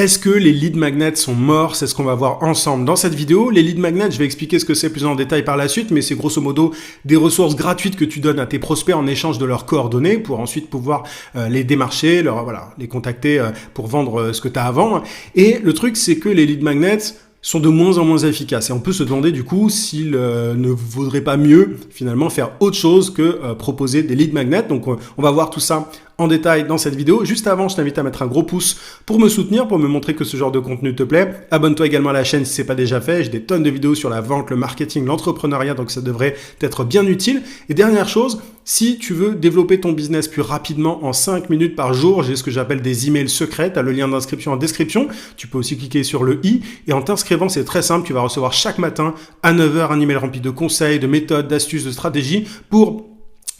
Est-ce que les lead magnets sont morts? C'est ce qu'on va voir ensemble dans cette vidéo. Les lead magnets, je vais expliquer ce que c'est plus en détail par la suite, mais c'est grosso modo des ressources gratuites que tu donnes à tes prospects en échange de leurs coordonnées pour ensuite pouvoir les démarcher, les contacter pour vendre ce que tu as à vendre. Et le truc, c'est que les lead magnets sont de moins en moins efficaces. Et on peut se demander du coup s'il ne vaudrait pas mieux finalement faire autre chose que proposer des lead magnets. Donc on va voir tout ça en détail dans cette vidéo. Juste avant, je t'invite à mettre un gros pouce pour me soutenir, pour me montrer que ce genre de contenu te plaît. Abonne-toi également à la chaîne si ce n'est pas déjà fait. J'ai des tonnes de vidéos sur la vente, le marketing, l'entrepreneuriat, donc ça devrait t'être bien utile. Et dernière chose, si tu veux développer ton business plus rapidement en 5 minutes par jour, j'ai ce que j'appelle des emails secrets. Tu as le lien d'inscription en description. Tu peux aussi cliquer sur le i et en t'inscrivant, c'est très simple. Tu vas recevoir chaque matin à 9 h un email rempli de conseils, de méthodes, d'astuces, de stratégies pour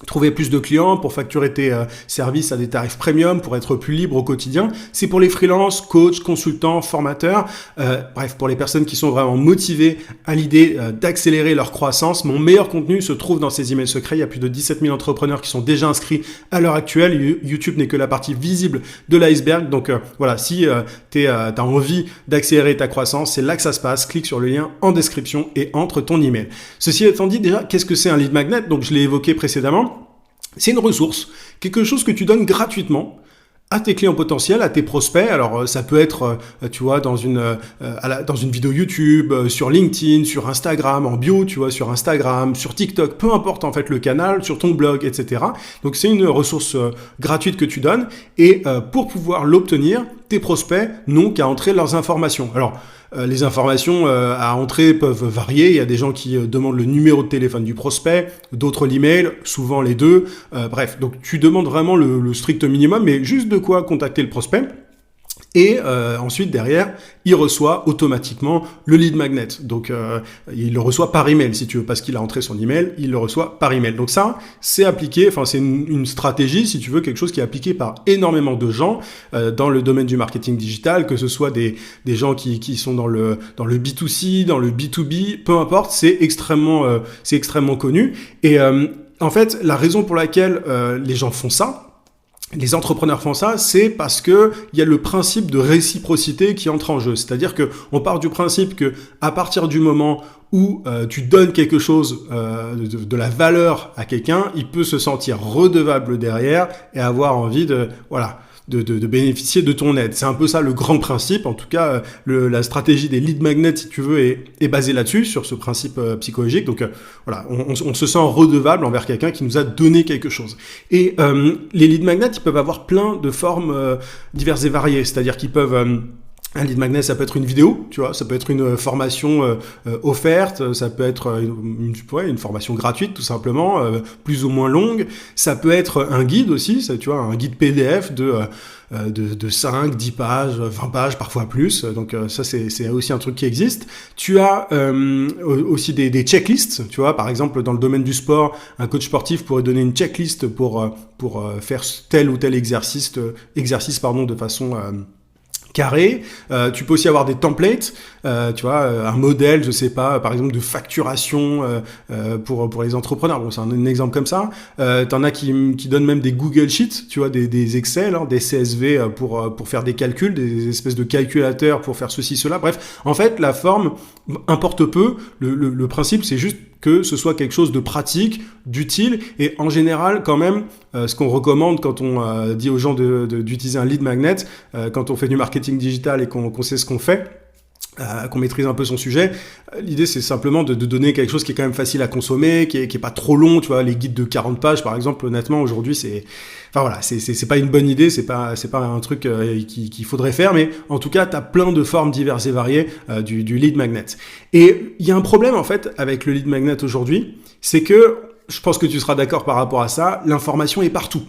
trouver plus de clients, pour facturer tes services à des tarifs premium, pour être plus libre au quotidien. C'est pour les freelances, coachs, consultants, formateurs, bref, pour les personnes qui sont vraiment motivées à l'idée d'accélérer leur croissance. Mon meilleur contenu se trouve dans ces emails secrets. Il y a plus de 17 000 entrepreneurs qui sont déjà inscrits à l'heure actuelle. YouTube n'est que la partie visible de l'iceberg. Donc voilà, si tu as envie d'accélérer ta croissance, c'est là que ça se passe. Clique sur le lien en description et entre ton email. Ceci étant dit, déjà, qu'est-ce que c'est un lead magnet? Donc je l'ai évoqué précédemment. C'est une ressource, quelque chose que tu donnes gratuitement à tes clients potentiels, à tes prospects. Alors ça peut être, tu vois, dans une vidéo YouTube, sur LinkedIn, sur Instagram, en bio, tu vois, sur Instagram, sur TikTok, peu importe en fait le canal, sur ton blog, etc. Donc c'est une ressource gratuite que tu donnes et pour pouvoir l'obtenir, tes prospects n'ont qu'à entrer leurs informations. Alors les informations à entrer peuvent varier. Il y a des gens qui demandent le numéro de téléphone du prospect, d'autres l'email, souvent les deux. Bref, donc tu demandes vraiment le strict minimum, mais juste de quoi contacter le prospect. Et ensuite, derrière, il reçoit automatiquement le lead magnet. Donc, il le reçoit par email, si tu veux, parce qu'il a entré son email, il le reçoit par email. Donc ça, c'est appliqué, enfin, c'est une stratégie, si tu veux, quelque chose qui est appliqué par énormément de gens dans le domaine du marketing digital, que ce soit des gens qui sont dans le B2C, dans le B2B, peu importe, c'est extrêmement connu. Et en fait, la raison pour laquelle les gens font ça, les entrepreneurs font ça, c'est parce que il y a le principe de réciprocité qui entre en jeu. C'est-à-dire que on part du principe que à partir du moment où tu donnes quelque chose de la valeur à quelqu'un, il peut se sentir redevable derrière et avoir envie de bénéficier de ton aide. C'est un peu ça le grand principe. En tout cas, la stratégie des lead magnets, si tu veux, est basée là-dessus, sur ce principe psychologique. Donc voilà, on se sent redevable envers quelqu'un qui nous a donné quelque chose. Et les lead magnets, ils peuvent avoir plein de formes diverses et variées. C'est-à-dire qu'ils peuvent... un lead magnet, ça peut être une vidéo, tu vois, ça peut être une formation offerte, ça peut être une formation gratuite tout simplement, plus ou moins longue. Ça peut être un guide aussi, ça, tu vois, un guide PDF de 5, 10 pages, 20 pages, parfois plus. Donc ça, c'est aussi un truc qui existe. Tu as aussi des checklists, tu vois, par exemple dans le domaine du sport, un coach sportif pourrait donner une checklist pour faire tel ou tel exercice de façon carré. Tu peux aussi avoir des templates, tu vois, un modèle, je sais pas, par exemple de facturation pour les entrepreneurs. Bon, c'est un exemple comme ça. T'en as qui donnent même des Google Sheets, tu vois, des Excel, hein, des CSV pour faire des calculs, des espèces de calculateurs pour faire ceci, cela. Bref, en fait, la forme importe peu. Le principe, c'est juste que ce soit quelque chose de pratique, d'utile, et en général, quand même, ce qu'on recommande quand on dit aux gens d'utiliser un lead magnet, quand on fait du marketing digital et qu'on sait ce qu'on fait, qu'on maîtrise un peu son sujet, l'idée c'est simplement de donner quelque chose qui est quand même facile à consommer, qui est pas trop long, tu vois, les guides de 40 pages par exemple, honnêtement aujourd'hui c'est pas une bonne idée, c'est pas un truc qu'il faudrait faire, mais en tout cas t'as plein de formes diverses et variées du lead magnet. Et il y a un problème en fait avec le lead magnet aujourd'hui, c'est que je pense que tu seras d'accord par rapport à ça, l'information est partout.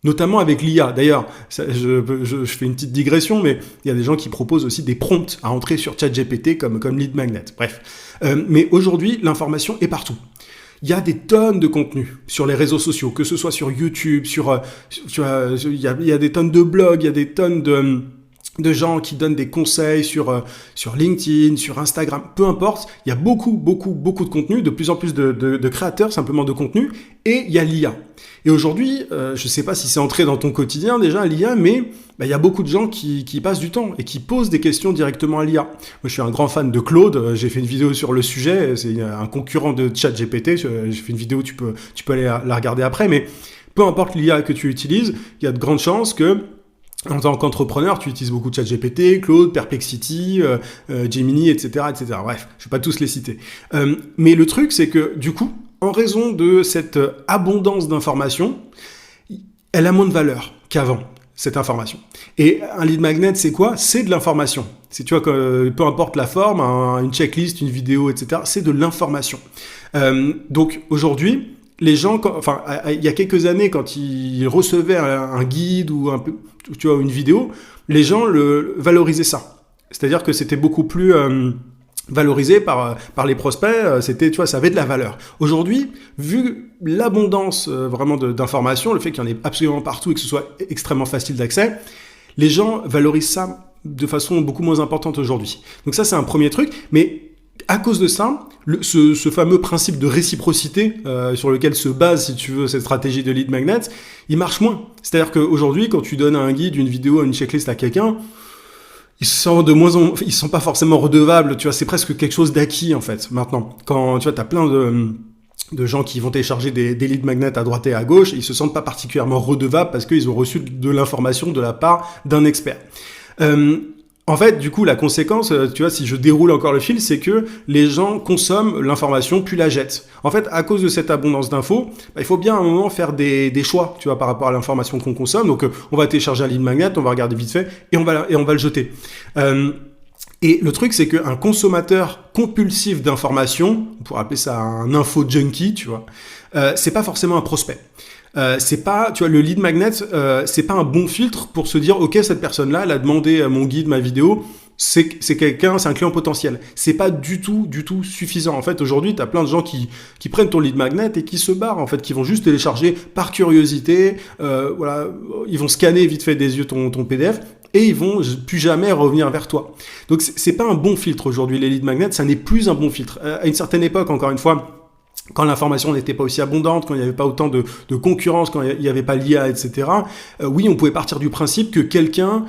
Notamment avec l'IA. D'ailleurs, je fais une petite digression, mais il y a des gens qui proposent aussi des prompts à entrer sur ChatGPT comme lead magnet. Bref. Mais aujourd'hui, l'information est partout. Il y a des tonnes de contenus sur les réseaux sociaux, que ce soit sur YouTube, il y a des tonnes de blogs, il y a des tonnes de gens qui donnent des conseils sur LinkedIn, sur Instagram, peu importe. Il y a beaucoup de contenu, de plus en plus de créateurs simplement de contenu, et il y a l'IA. Et aujourd'hui, je ne sais pas si c'est entré dans ton quotidien déjà l'IA, mais il y a beaucoup de gens qui passent du temps et qui posent des questions directement à l'IA. Moi, je suis un grand fan de Claude. J'ai fait une vidéo sur le sujet. C'est un concurrent de ChatGPT. J'ai fait une vidéo, tu peux aller la regarder après. Mais peu importe l'IA que tu utilises, il y a de grandes chances que en tant qu'entrepreneur, tu utilises beaucoup de ChatGPT, Claude, Perplexity, Gemini, etc., etc. Bref, je ne vais pas tous les citer. Mais le truc, c'est que du coup, en raison de cette abondance d'informations, elle a moins de valeur qu'avant, cette information. Et un lead magnet, c'est quoi? C'est de l'information. C'est, tu vois, peu importe la forme, une checklist, une vidéo, etc., c'est de l'information. Donc aujourd'hui, les gens, il y a quelques années, quand ils recevaient un guide ou une vidéo, les gens valorisaient ça. C'est-à-dire que c'était beaucoup plus valorisé par les prospects. C'était, tu vois, ça avait de la valeur. Aujourd'hui, vu l'abondance vraiment d'informations, le fait qu'il y en ait absolument partout et que ce soit extrêmement facile d'accès, les gens valorisent ça de façon beaucoup moins importante aujourd'hui. Donc ça, c'est un premier truc. Mais à cause de ça, ce fameux principe de réciprocité sur lequel se base, si tu veux, cette stratégie de lead magnet, il marche moins. C'est-à-dire qu'aujourd'hui, quand tu donnes un guide, une vidéo, une checklist à quelqu'un, ils sont pas forcément redevables. Tu vois, c'est presque quelque chose d'acquis en fait. Maintenant, quand tu vois, t'as plein de gens qui vont télécharger des lead magnets à droite et à gauche, ils se sentent pas particulièrement redevables parce qu'ils ont reçu de l'information de la part d'un expert. En fait, du coup, la conséquence, tu vois, si je déroule encore le fil, c'est que les gens consomment l'information puis la jettent. En fait, à cause de cette abondance d'infos, il faut bien à un moment faire des choix, tu vois, par rapport à l'information qu'on consomme. Donc, on va télécharger un lead magnet, on va regarder vite fait et on va le jeter. Et le truc, c'est qu'un consommateur compulsif d'informations, on pourrait appeler ça un info junkie, tu vois, c'est pas forcément un prospect. C'est pas, tu vois, le lead magnet, c'est pas un bon filtre pour se dire, ok, cette personne-là, elle a demandé mon guide, ma vidéo, c'est quelqu'un, c'est un client potentiel. C'est pas du tout suffisant. En fait, aujourd'hui, t'as plein de gens qui prennent ton lead magnet et qui se barrent, en fait, qui vont juste télécharger par curiosité, voilà, ils vont scanner vite fait des yeux ton PDF et ils vont plus jamais revenir vers toi. Donc, c'est pas un bon filtre aujourd'hui, les lead magnets, ça n'est plus un bon filtre. À une certaine époque, encore une fois, quand l'information n'était pas aussi abondante, quand il n'y avait pas autant de concurrence, quand il n'y avait pas l'IA, etc., oui, on pouvait partir du principe que quelqu'un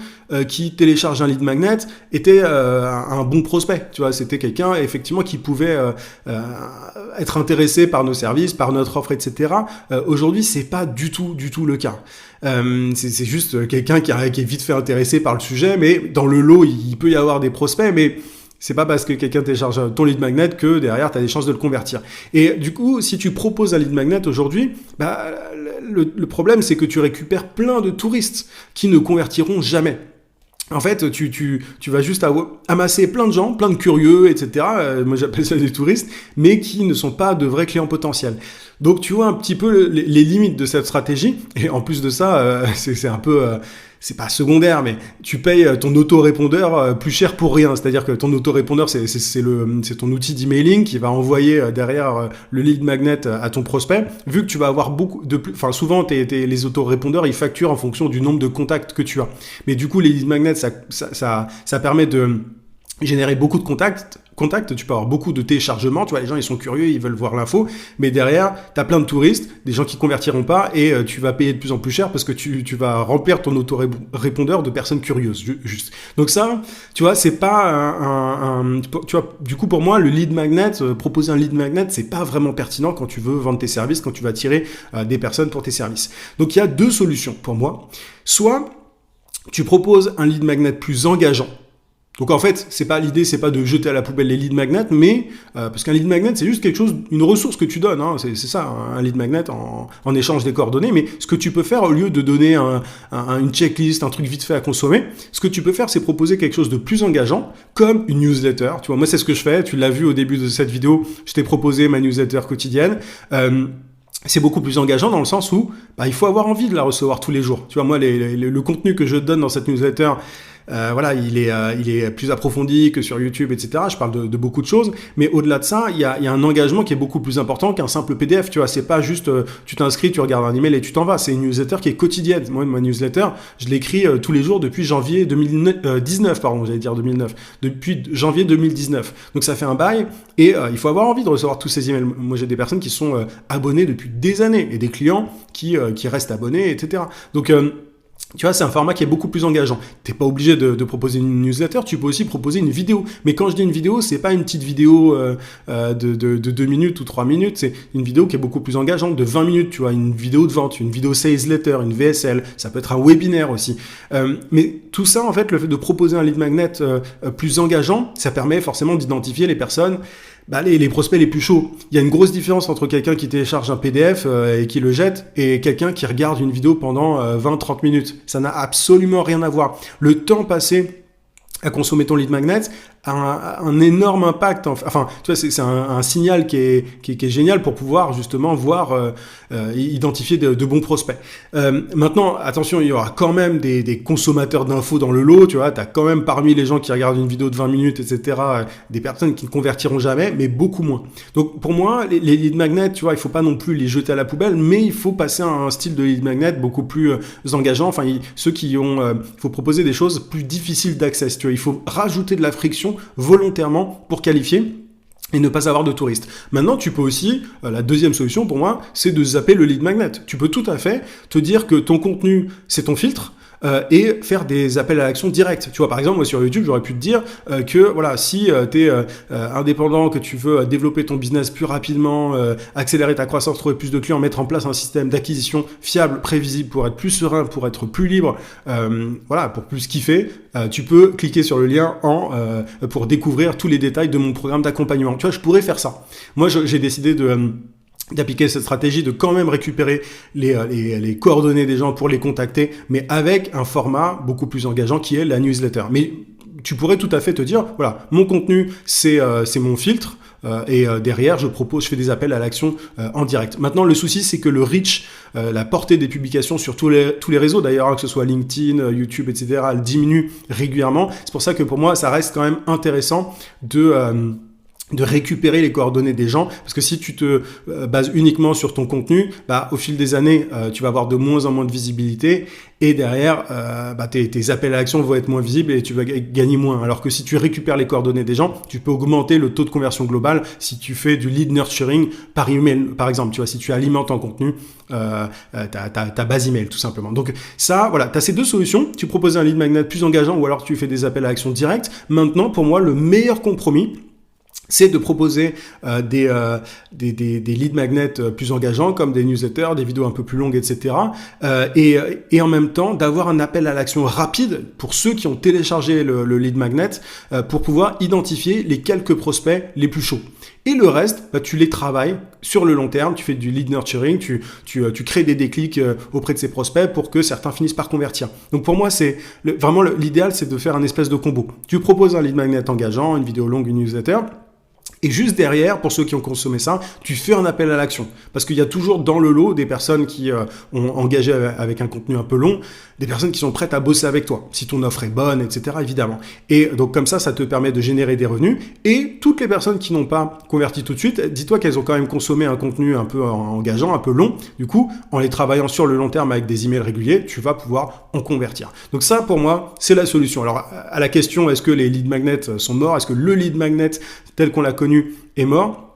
qui télécharge un lead magnet était un bon prospect. Tu vois, c'était quelqu'un, effectivement, qui pouvait être intéressé par nos services, par notre offre, etc. Aujourd'hui, c'est pas du tout le cas. C'est juste quelqu'un qui est vite fait intéressé par le sujet, mais dans le lot, il peut y avoir des prospects, mais c'est pas parce que quelqu'un télécharge ton lead magnet que derrière, tu as des chances de le convertir. Et du coup, si tu proposes un lead magnet aujourd'hui, le problème, c'est que tu récupères plein de touristes qui ne convertiront jamais. En fait, tu vas juste amasser plein de gens, plein de curieux, etc. Moi, j'appelle ça des touristes, mais qui ne sont pas de vrais clients potentiels. Donc, tu vois un petit peu les limites de cette stratégie. Et en plus de ça, c'est un peu... c'est pas secondaire, mais tu payes ton autorépondeur plus cher pour rien. C'est-à-dire que ton autorépondeur, c'est ton outil d'emailing qui va envoyer derrière le lead magnet à ton prospect. Vu que tu vas avoir souvent les autorépondeurs, ils facturent en fonction du nombre de contacts que tu as. Mais du coup, les lead magnets, ça permet de générer beaucoup de contacts, tu peux avoir beaucoup de téléchargements, tu vois, les gens ils sont curieux, ils veulent voir l'info, mais derrière, tu as plein de touristes, des gens qui convertiront pas et tu vas payer de plus en plus cher parce que tu vas remplir ton autorépondeur de personnes curieuses, juste. Donc ça, tu vois, c'est pas tu vois, du coup pour moi, le lead magnet, proposer un lead magnet, c'est pas vraiment pertinent quand tu veux vendre tes services, quand tu vas attirer des personnes pour tes services. Donc il y a deux solutions pour moi. Soit tu proposes un lead magnet plus engageant. Donc en fait, l'idée, c'est pas de jeter à la poubelle les lead magnets, mais parce qu'un lead magnet, c'est juste quelque chose, une ressource que tu donnes. Hein, c'est ça, un lead magnet en échange des coordonnées. Mais ce que tu peux faire, au lieu de donner une checklist, un truc vite fait à consommer, ce que tu peux faire, c'est proposer quelque chose de plus engageant, comme une newsletter. Tu vois, moi, c'est ce que je fais. Tu l'as vu au début de cette vidéo. Je t'ai proposé ma newsletter quotidienne. C'est beaucoup plus engageant dans le sens où il faut avoir envie de la recevoir tous les jours. Tu vois, moi, le contenu que je donne dans cette newsletter, voilà, il est plus approfondi que sur YouTube, etc. Je parle de beaucoup de choses, mais au-delà de ça, il y a un engagement qui est beaucoup plus important qu'un simple PDF, tu vois. C'est pas juste, tu t'inscris, tu regardes un email et tu t'en vas. C'est une newsletter qui est quotidienne. Moi, ma newsletter, je l'écris tous les jours depuis janvier 2019, pardon, j'allais dire 2009. Depuis janvier 2019. Donc ça fait un bail, et il faut avoir envie de recevoir tous ces emails. Moi, j'ai des personnes qui sont abonnées depuis des années, et des clients qui restent abonnés, etc. Donc, tu vois, c'est un format qui est beaucoup plus engageant. T'es pas obligé de proposer une newsletter, tu peux aussi proposer une vidéo. Mais quand je dis une vidéo, c'est pas une petite vidéo de 2 minutes ou 3 minutes, c'est une vidéo qui est beaucoup plus engageante, de 20 minutes, tu vois, une vidéo de vente, une vidéo sales letter, une VSL, ça peut être un webinaire aussi. Mais tout ça, en fait, le fait de proposer un lead magnet plus engageant, ça permet forcément d'identifier les personnes, les prospects les plus chauds. Il y a une grosse différence entre quelqu'un qui télécharge un PDF et qui le jette et quelqu'un qui regarde une vidéo pendant 20-30 minutes. Ça n'a absolument rien à voir. Le temps passé à consommer ton lead magnet a un énorme impact. Enfin, tu vois, c'est un signal qui est génial pour pouvoir justement voir, identifier de bons prospects. Maintenant, attention, il y aura quand même des consommateurs d'infos dans le lot, tu vois. T'as quand même parmi les gens qui regardent une vidéo de 20 minutes, etc., des personnes qui ne convertiront jamais, mais beaucoup moins. Donc, pour moi, les lead magnets, tu vois, il faut pas non plus les jeter à la poubelle, mais il faut passer à un style de lead magnet beaucoup plus engageant. Enfin, ceux qui ont, il faut proposer des choses plus difficiles d'accès, tu vois. Il faut rajouter de la friction volontairement pour qualifier et ne pas avoir de touristes. Maintenant, tu peux aussi, la deuxième solution pour moi, c'est de zapper le lead magnet. Tu peux tout à fait te dire que ton contenu, c'est ton filtre, et faire des appels à l'action directs. Tu vois, par exemple, moi sur YouTube, j'aurais pu te dire que voilà, si tu es indépendant, que tu veux développer ton business plus rapidement, accélérer ta croissance, trouver plus de clients, mettre en place un système d'acquisition fiable, prévisible pour être plus serein, pour être plus libre, voilà, pour plus kiffer, tu peux cliquer sur le lien pour découvrir tous les détails de mon programme d'accompagnement. Tu vois, je pourrais faire ça. Moi, j'ai décidé d'appliquer cette stratégie, de quand même récupérer les coordonnées des gens pour les contacter, mais avec un format beaucoup plus engageant qui est la newsletter. Mais tu pourrais tout à fait te dire, voilà, mon contenu, c'est mon filtre, et derrière, je fais des appels à l'action en direct. Maintenant, le souci, c'est que le reach, la portée des publications sur tous les réseaux, d'ailleurs, hein, que ce soit LinkedIn, YouTube, etc., elle diminue régulièrement. C'est pour ça que pour moi, ça reste quand même intéressant de récupérer les coordonnées des gens, parce que si tu te bases uniquement sur ton contenu, au fil des années, tu vas avoir de moins en moins de visibilité, et derrière, tes appels à l'action vont être moins visibles et tu vas gagner moins. Alors que si tu récupères les coordonnées des gens, tu peux augmenter le taux de conversion global si tu fais du lead nurturing par email, par exemple. Tu vois, si tu alimentes en contenu ta base email, tout simplement. Donc ça, voilà, tu as ces deux solutions. Tu proposes un lead magnet plus engageant, ou alors tu fais des appels à l'action directs. Maintenant, pour moi, le meilleur compromis, c'est de proposer des lead magnets plus engageants, comme des newsletters, des vidéos un peu plus longues, etc. Et en même temps, d'avoir un appel à l'action rapide pour ceux qui ont téléchargé le lead magnet, pour pouvoir identifier les quelques prospects les plus chauds. Et le reste, tu les travailles sur le long terme, tu fais du lead nurturing, tu crées des déclics auprès de ces prospects pour que certains finissent par convertir. Donc pour moi, vraiment l'idéal, c'est de faire un espèce de combo. Tu proposes un lead magnet engageant, une vidéo longue, une newsletter. Et juste derrière, pour ceux qui ont consommé ça, tu fais un appel à l'action. Parce qu'il y a toujours dans le lot des personnes qui ont engagé avec un contenu un peu long, des personnes qui sont prêtes à bosser avec toi, si ton offre est bonne, etc., évidemment. Et donc comme ça te permet de générer des revenus. Et toutes les personnes qui n'ont pas converti tout de suite, dis-toi qu'elles ont quand même consommé un contenu un peu engageant, un peu long. Du coup, en les travaillant sur le long terme avec des emails réguliers, tu vas pouvoir en convertir. Donc ça, pour moi, c'est la solution. Alors, à la question, est-ce que les lead magnets sont morts? Est-ce que le lead magnet, tel qu'on l'a connu, est mort?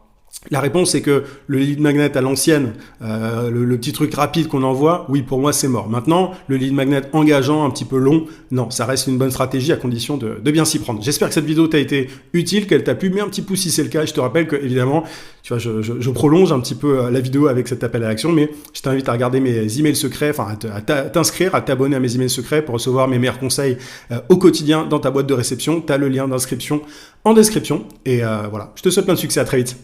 La réponse est que le lead magnet à l'ancienne, le petit truc rapide qu'on envoie, oui, pour moi, c'est mort. Maintenant, le lead magnet engageant, un petit peu long, non, ça reste une bonne stratégie à condition de bien s'y prendre. J'espère que cette vidéo t'a été utile, qu'elle t'a plu. Mets un petit pouce si c'est le cas. Je te rappelle que, évidemment, tu vois, je prolonge un petit peu la vidéo avec cet appel à l'action, mais je t'invite à regarder mes emails secrets, enfin, à t'inscrire, à t'abonner à mes emails secrets pour recevoir mes meilleurs conseils au quotidien dans ta boîte de réception. Tu as le lien d'inscription en description. Et voilà, je te souhaite plein de succès. À très vite.